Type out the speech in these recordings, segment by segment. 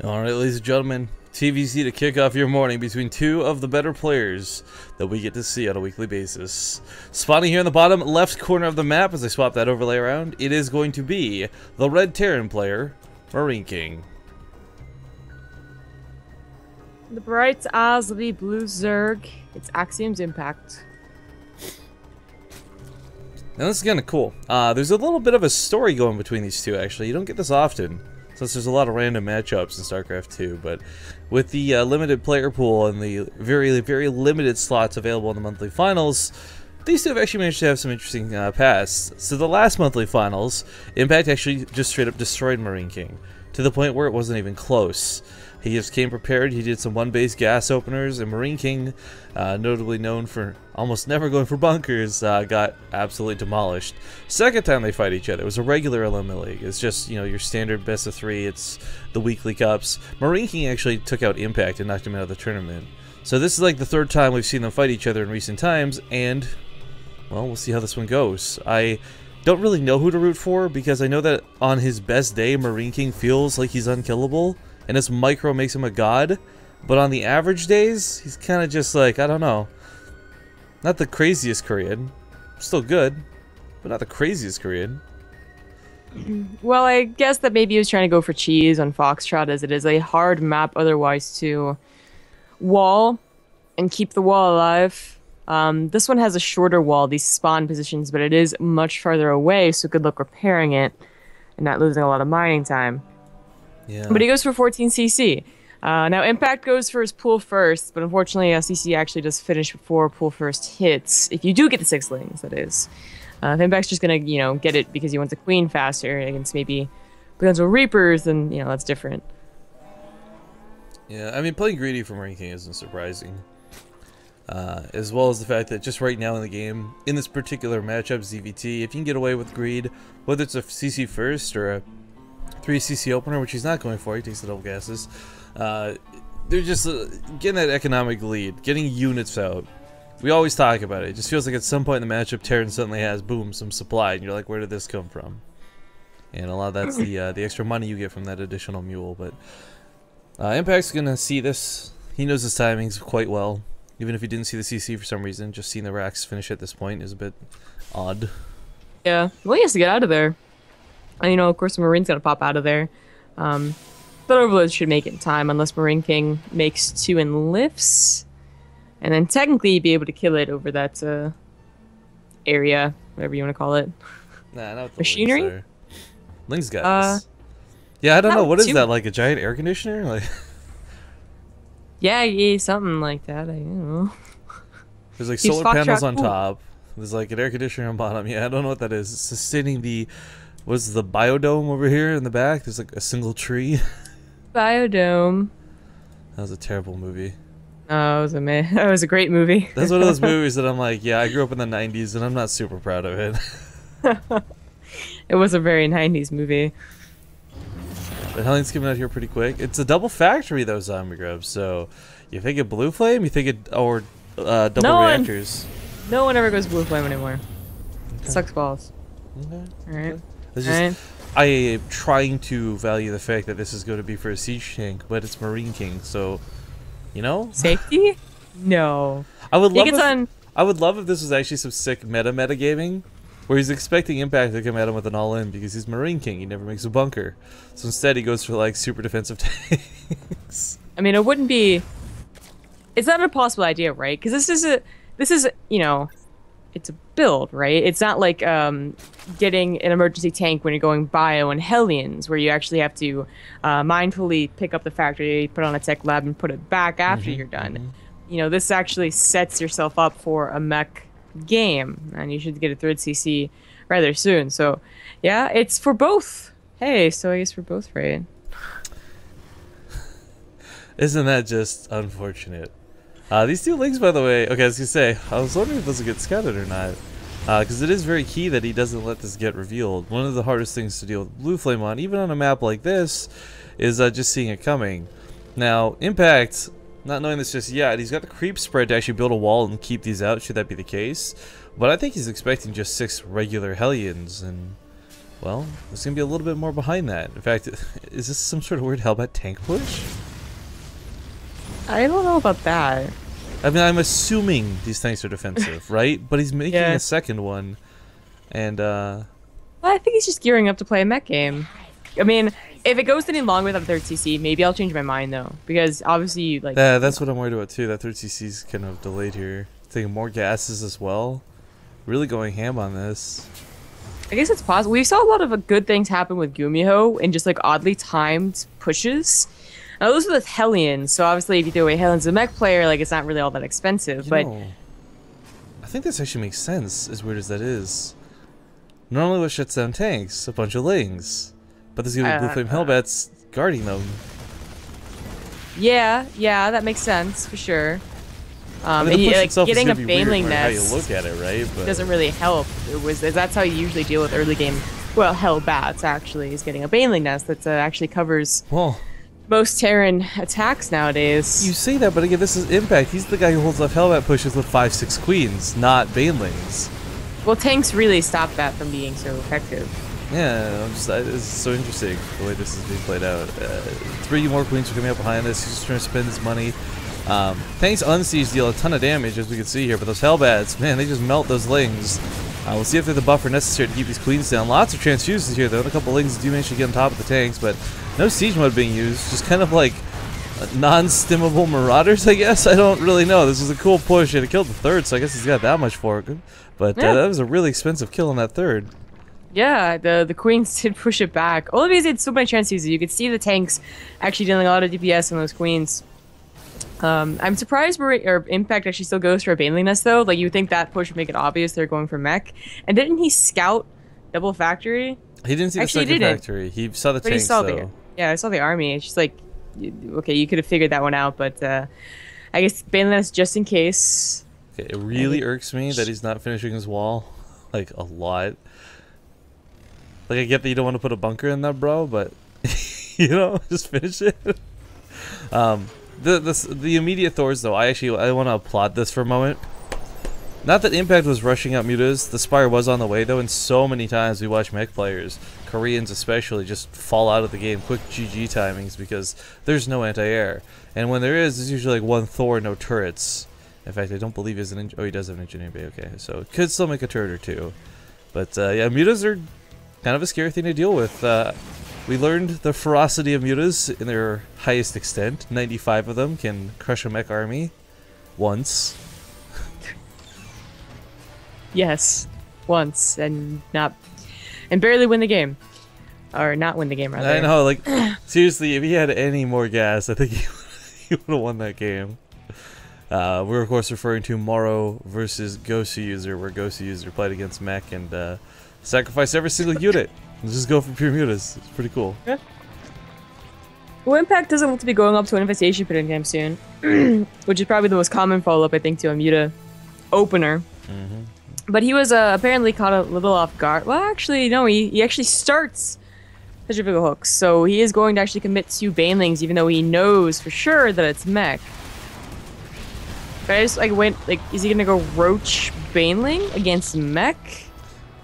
Alright, ladies and gentlemen, TVC to kick off your morning between two of the better players that we get to see on a weekly basis. Spawning here in the bottom left corner of the map as I swap that overlay around, it is going to be the red Terran player, MarineKing. The bright eyes of the blue Zerg, it's Axiom's Impact. Now this is kind of cool. There's a little bit of a story going between these two actually. You don't get this often, since there's a lot of random matchups in StarCraft 2, but with the limited player pool and the very, very limited slots available in the monthly finals, these two have actually managed to have some interesting pasts. So the last monthly finals, Impact actually just straight up destroyed MarineKing, to the point where it wasn't even close. He just came prepared, he did some one-base gas openers, and MarineKing, notably known for almost never going for bunkers, got absolutely demolished. Second time they fight each other, it was a regular OlimoLeague. It's just, you know, your standard best of three, it's the weekly cups. MarineKing actually took out Impact and knocked him out of the tournament. So this is like the third time we've seen them fight each other in recent times, and, well, we'll see how this one goes. I don't really know who to root for, because I know that on his best day, MarineKing feels like he's unkillable, and his micro makes him a god, but on the average days, he's kind of just like, I don't know, not the craziest Korean, still good, but not the craziest Korean. Well, I guess that maybe he was trying to go for cheese on Foxtrot, as it is a hard map otherwise to wall and keep the wall alive. This one has a shorter wall, these spawn positions, but it is much farther away, so good luck repairing it and not losing a lot of mining time. Yeah. But he goes for 14 CC. Now Impact goes for his pool first, but unfortunately CC actually does finish before pool first hits. If you do get the 6 lanes, that is. If Impact's just gonna, you know, get it because he wants a queen faster against maybe potential Reapers, then, you know, that's different. Yeah, I mean, playing greedy for MarineKing isn't surprising. As well as the fact that just right now in the game, in this particular matchup, ZVT, if you can get away with greed, whether it's a CC first or a 3cc opener, which he's not going for, he takes the double gases. They're just getting that economic lead, getting units out. We always talk about it. It just feels like at some point in the matchup, Terran suddenly has, boom, some supply, and you're like, where did this come from? And a lot of that's the extra money you get from that additional mule. But Impact's gonna see this. He knows his timings quite well. Even if he didn't see the CC for some reason, just seeing the racks finish at this point is a bit odd. Yeah, well, he has to get out of there. And, you know, of course, the Marine's gonna pop out of there. But Overload should make it in time, unless MarineKing makes 2 and lifts. And then technically you'd be able to kill it over that area, whatever you want to call it. Nah, not with the machinery? Lings got this. Yeah, I don't know. What is too. that, like a giant air conditioner? Like, yeah, something like that. I don't know. there's like solar panels on top. There's like an air conditioner on bottom. Yeah, I don't know what that is. It's sustaining the... What's the biodome over here in the back? There's like a single tree. Biodome. That was a terrible movie. Oh, it was a great movie. That's one of those movies that I'm like, yeah, I grew up in the 90s and I'm not super proud of it. It was a very 90s movie. But Hellion's coming out here pretty quick. It's a double factory though, Zombie Grub, so you think it Blue Flame? You think it, or double reactors? No one ever goes Blue Flame anymore. Okay. Sucks balls. Okay. Alright. It's just, I am trying to value the fact that this is going to be for a siege tank, but it's MarineKing, so, you know? Safety? No. I would love if this was actually some sick meta gaming, where he's expecting Impact to come at him with an all-in because he's MarineKing, he never makes a bunker. So instead he goes for like super defensive tanks. I mean, it wouldn't be... It's not an impossible idea, right? Because this is, you know, it's a build, right? It's not like getting an emergency tank when you're going bio and Hellions, where you actually have to mindfully pick up the factory, put on a tech lab, and put it back after you're done. You know, this actually sets yourself up for a mech game, and you should get a 3rd CC rather soon. So, yeah, it's for both. Hey, so I guess for both, right? Isn't that just unfortunate? These 2 links, by the way, okay, I was gonna say, I was wondering if this will get scouted or not. Because it is very key that he doesn't let this get revealed. One of the hardest things to deal with Blue Flame on, even on a map like this, is just seeing it coming. Now, Impact, not knowing this just yet, he's got the creep spread to actually build a wall and keep these out, should that be the case. But I think he's expecting just 6 regular Hellions, and well, there's going to be a little bit more behind that. In fact, is this some sort of weird Hellbat tank push? I don't know about that. I mean, I'm assuming these tanks are defensive, right? But he's making a second one. And, well, I think he's just gearing up to play a mech game. I mean, if it goes any longer without third CC, maybe I'll change my mind, though. Because, obviously, like... that's what I'm worried about, too. That third CC's kind of delayed here. Taking more gases as well. Really going ham on this. I guess it's possible. We saw a lot of good things happen with Gumiho and just, like, oddly timed pushes. Now, those are with Hellions, so obviously if you throw away Hellions as a mech player, like, it's not really all that expensive, but... I think this actually makes sense, as weird as that is. Normally what shuts down tanks? A bunch of Lings. But there's gonna be Blue Flame Hellbats guarding them. Yeah, that makes sense, for sure. I mean, the push itself getting is a Baneling Nest how you look at it, right? But doesn't really help. That's how you usually deal with early game, well, Hellbats, actually, is getting a Baneling Nest that actually covers... Well... most Terran attacks nowadays. You say that, but again, this is Impact. He's the guy who holds off Hellbat pushes with 5-6 queens, not Banelings. Well, tanks really stop that from being so effective. Yeah, it's so interesting the way this is being played out. 3 more queens are coming up behind this. He's just trying to spend his money. Tanks unsiege deal a ton of damage, as we can see here, but those Hellbats, man, they just melt those Lings. We'll see if they're the buffer necessary to keep these queens down. Lots of transfuses here, though, and a couple Lings do manage to get on top of the tanks, but no siege mode being used. Just kind of like non-stimmable Marauders, I guess? I don't really know. This was a cool push, and it killed the third, so I guess he's got that much for it. But that was a really expensive kill on that third. Yeah, the queens did push it back. All of these had so many transfuses. You could see the tanks actually dealing a lot of DPS on those queens. I'm surprised Impact actually still goes for a Baneling Nest, though. Like, you would think that push would make it obvious they're going for mech. And didn't he scout double factory? He didn't see the second factory. He saw the tanks, though. Yeah, I saw the army. It's just like, okay, you could have figured that one out, but I guess Baneling Nest just in case. Okay, it really irks me that he's not finishing his wall. Like, a lot. Like, I get that you don't want to put a bunker in that, bro, but, you know, just finish it. The immediate Thors, though, I want to applaud this for a moment. Not that Impact was rushing out mutas. The Spire was on the way, though, and so many times we watch mech players, Koreans especially, just fall out of the game. Quick GG timings because there's no anti-air. And when there is, there's usually like one Thor, no turrets. In fact, I don't believe he has an... Oh, he does have an engineering bay, okay. So, could still make a turret or two. But, yeah, mutas are kind of a scary thing to deal with. We learned the ferocity of mutas in their highest extent. 95 of them can crush a mech army once. Yes, once, and barely win the game, or not win the game rather. I know, like seriously, if he had any more gas, I think he would have won that game. We're of course referring to Morrow versus Gosu User, where Gosu User played against mech and sacrificed every single unit. And just go for pure mutas. It's pretty cool. Yeah. Well, Impact doesn't want to be going up to an invitation pit anytime soon, which is probably the most common follow-up, I think, to a muta opener. Mm-hmm. But he was apparently caught a little off guard. Well, actually, no, he actually starts Centrifugal Hooks, so he is going to actually commit to Banelings, even though he knows for sure that it's mech. But I just is he gonna go Roach Baneling against mech?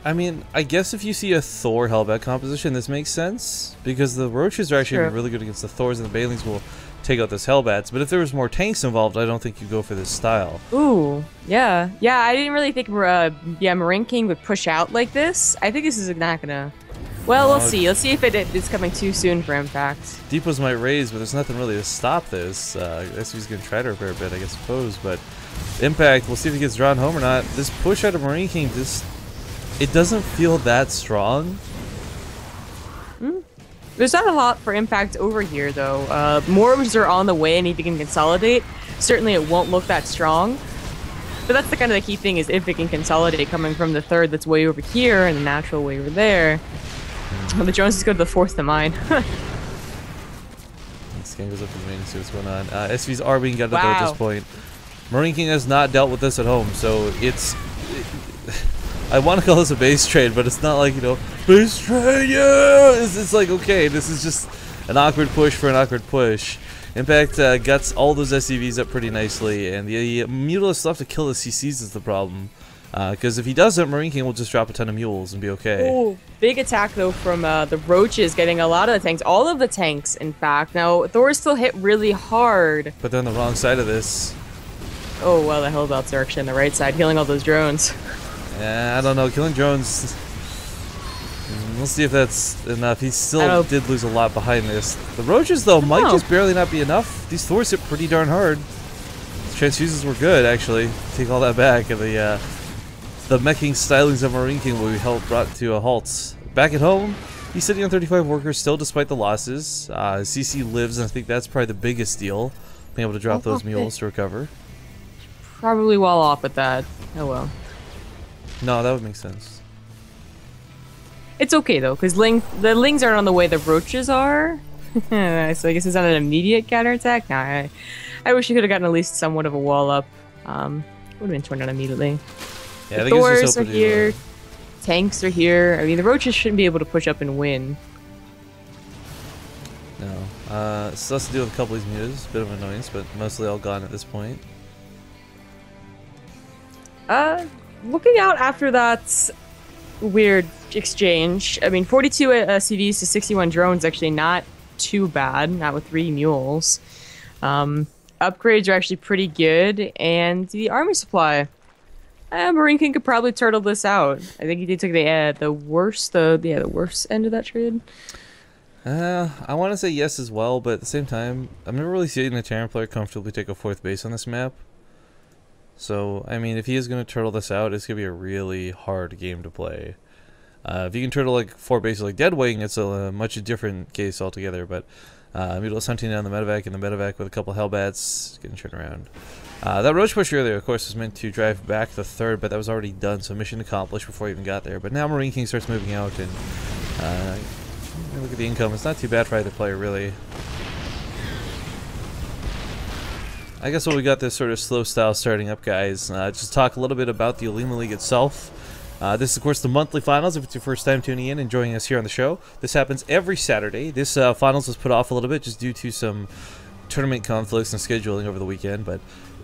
I mean, I guess if you see a Thor Hellbat composition, this makes sense because the Roaches are actually really good against the Thors, and the Banelings will take out those Hellbats. But if there was more tanks involved, I don't think you go for this style. Ooh, yeah. I didn't really think MarineKing would push out like this. I think this is not gonna. Well, we'll see. Let's see if it's coming too soon for Impact. Depots might raise, but there's nothing really to stop this. I guess he's gonna try to repair a bit, I suppose. But Impact, we'll see if he gets drawn home or not. This push out of MarineKing, it doesn't feel that strong. There's not a lot for Impact over here, though. More orbs are on the way, and if you can consolidate, certainly it won't look that strong. But that's the kind of the key thing, is if it can consolidate coming from the third that's way over here and the natural way over there. Well, the Joneses go to the fourth to mine. This game goes up to the main and see what's going on. SVs are being gutted though at this point. MarineKing has not dealt with this at home, so it's... I want to call this a base trade, but it's not like, you know, base trade, yeah! It's like, okay, this is just an awkward push for an awkward push. Impact guts all those SCVs up pretty nicely, and the Mutalisk left to kill the CCs is the problem. Because if he doesn't, MarineKing will just drop a ton of mules and be okay. Oh, big attack though from the roaches getting a lot of the tanks. All of the tanks, in fact. Now, Thor still hit really hard. But they're on the wrong side of this. Oh, well, the Hellbelts are actually on the right side, healing all those drones. Yeah, I don't know. Killing drones... We'll see if that's enough. He still did lose a lot behind this. The roaches, though, might just barely not be enough. These Thors hit pretty darn hard. The transfuses were good, actually. Take all that back. And the meching stylings of MarineKing will be brought to a halt. Back at home, he's sitting on 35 workers still, despite the losses. CC lives, and I think that's probably the biggest deal. Being able to drop those mules to recover. Probably well off with that. Oh well. No, that would make sense. It's okay though, because the lings aren't on the way the roaches are. So I guess it's not an immediate counterattack. Nah, I wish you could have gotten at least somewhat of a wall up. Would have been torn out immediately. Yeah, the Thors are here. Tanks are here. I mean, the roaches shouldn't be able to push up and win. No. Still has to deal with a couple of these mutas. Bit of an annoyance, but mostly all gone at this point. Looking out after that weird exchange. I mean, 42 CVs to 61 drones, actually not too bad. Not with 3 mules. Upgrades are actually pretty good, and the army supply. MarineKing could probably turtle this out. I think he did take the worst end of that trade. I want to say yes as well, but at the same time, I've never really seen a Terran player comfortably take a 4th base on this map. So, I mean, if he is going to turtle this out, it's going to be a really hard game to play. If you can turtle like 4 bases like Deadwing, it's a much different case altogether, but Mutila's hunting down the medevac, and the medevac with a couple Hellbats getting turned around. That roach push earlier, of course, was meant to drive back the 3rd, but that was already done, so mission accomplished before he even got there. But now MarineKing starts moving out, and look at the income. It's not too bad for either player, really. I guess while we got this sort of slow style starting up, guys, just talk a little bit about the OlimoLeague itself. This is, of course, the monthly finals. If it's your first time tuning in and joining us here on the show, this happens every Saturday. This finals was put off a little bit just due to some tournament conflicts and scheduling over the weekend, but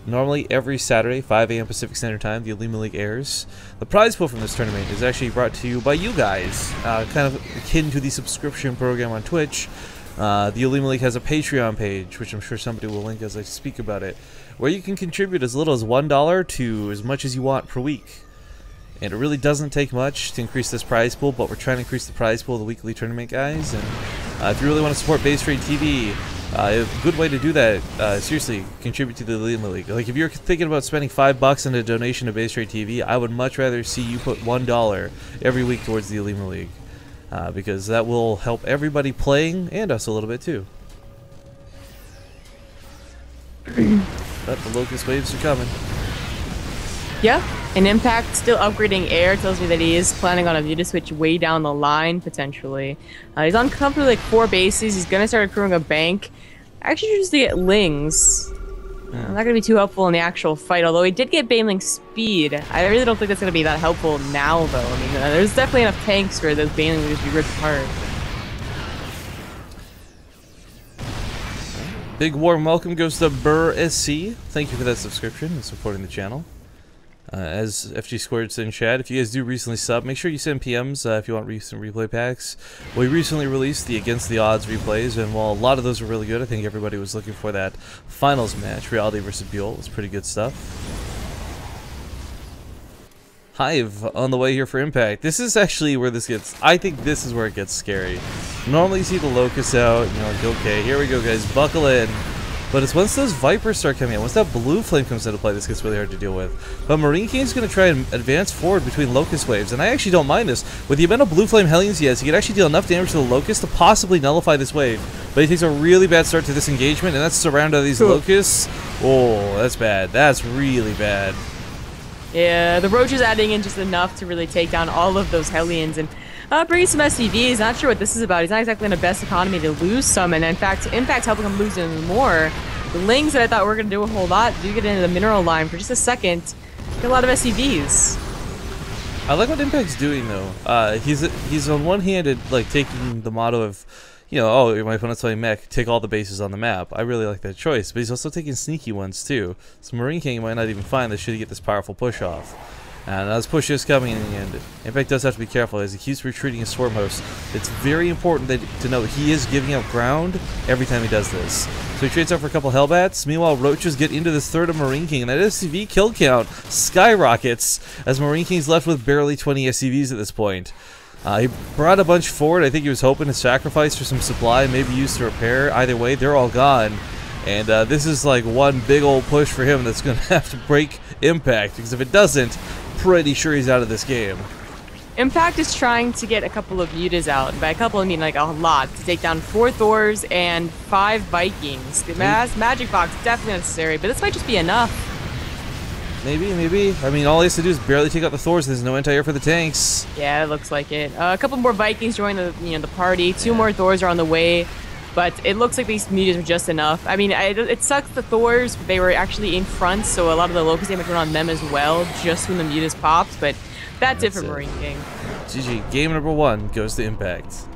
normally every Saturday, 5 a.m. Pacific Standard Time, the OlimoLeague airs. The prize pool from this tournament is actually brought to you by you guys, kind of akin to the subscription program on Twitch. The OlimoLeague has a Patreon page, which I'm sure somebody will link as I speak about it, where you can contribute as little as $1 to as much as you want per week. And it really doesn't take much to increase this prize pool, but we're trying to increase the prize pool of the weekly tournament, guys. And if you really want to support Base Trade TV, a good way to do that, seriously, contribute to the OlimoLeague. Like, if you're thinking about spending $5 in a donation to Base Trade TV, I would much rather see you put $1 every week towards the OlimoLeague. Because that will help everybody playing, and us a little bit too. But the Locust waves are coming. Yeah, and Impact still upgrading air tells me that he is planning on a Muta switch way down the line, potentially. He's on comfortably like 4 bases. He's going to start accruing a bank. Actually, just to get Lings. Not going to be too helpful in the actual fight, although he did get Baneling speed. I really don't think that's going to be that helpful now, though. I mean, there's definitely enough tanks for those Baneling to just be ripped apart. Big warm welcome goes to Burr SC. Thank you for that subscription and supporting the channel. As FG Squared said in chat, if you guys do recently sub, make sure you send PMs if you want recent replay packs. We recently released the Against the Odds replays, and while a lot of those were really good, I think everybody was looking for that finals match, Reality versus Buell. It was pretty good stuff. Hive on the way here for Impact. This is actually where this gets, I think this is where it gets scary. Normally you see the Locust out, and you're like, okay, here we go guys, buckle in. But it's once those Vipers start coming in, once that blue flame comes into play, this gets really hard to deal with. But MarineKing is going to try and advance forward between Locust waves, and I actually don't mind this. With the amount of blue flame Hellions he has, he can actually deal enough damage to the Locust to possibly nullify this wave. But he takes a really bad start to this engagement, and that's surrounded by these Locusts. Oh, that's bad. That's really bad. Yeah, the Roach is adding in just enough to really take down all of those Hellions, and bringing some SCVs. Not sure what this is about. He's not exactly in the best economy to lose some, and in fact, Impact's helping him lose even more. The Lings that I thought were going to do a whole lot do get into the mineral line for just a second. Get a lot of SCVs. I like what Impact's doing though. He's on one hand like taking the motto of, you know, oh, my opponent's playing mech, take all the bases on the map. I really like that choice, but he's also taking sneaky ones too. So MarineKing might not even find this should he get this powerful push off. And this push is coming in the end. Impact does have to be careful as he keeps retreating his swarm host. It's very important to know that he is giving up ground every time he does this. So he trades out for a couple Hellbats. Meanwhile, Roaches get into the third of MarineKing, and that SCV kill count skyrockets as MarineKing's left with barely 20 SCVs at this point. He brought a bunch forward. I think he was hoping to sacrifice for some supply, maybe use to repair. Either way, they're all gone. And this is like one big old push for him that's going to have to break Impact, because if it doesn't, pretty sure he's out of this game. Impact is trying to get a couple of mutas out. By a couple, I mean like a lot. To take down 4 Thors and 5 Vikings. The magic box definitely necessary, but this might just be enough. Maybe. I mean, all he has to do is barely take out the Thors. There's no anti-air for the tanks. Yeah, it looks like it. A couple more Vikings join the party. 2 more Thors are on the way, but it looks like these mutas are just enough. I mean, it sucks the Thors. They were actually in front, so a lot of the locust damage went on them as well, just when the mutas popped. But that's it for MarineKing. GG. Game number 1 goes to Impact.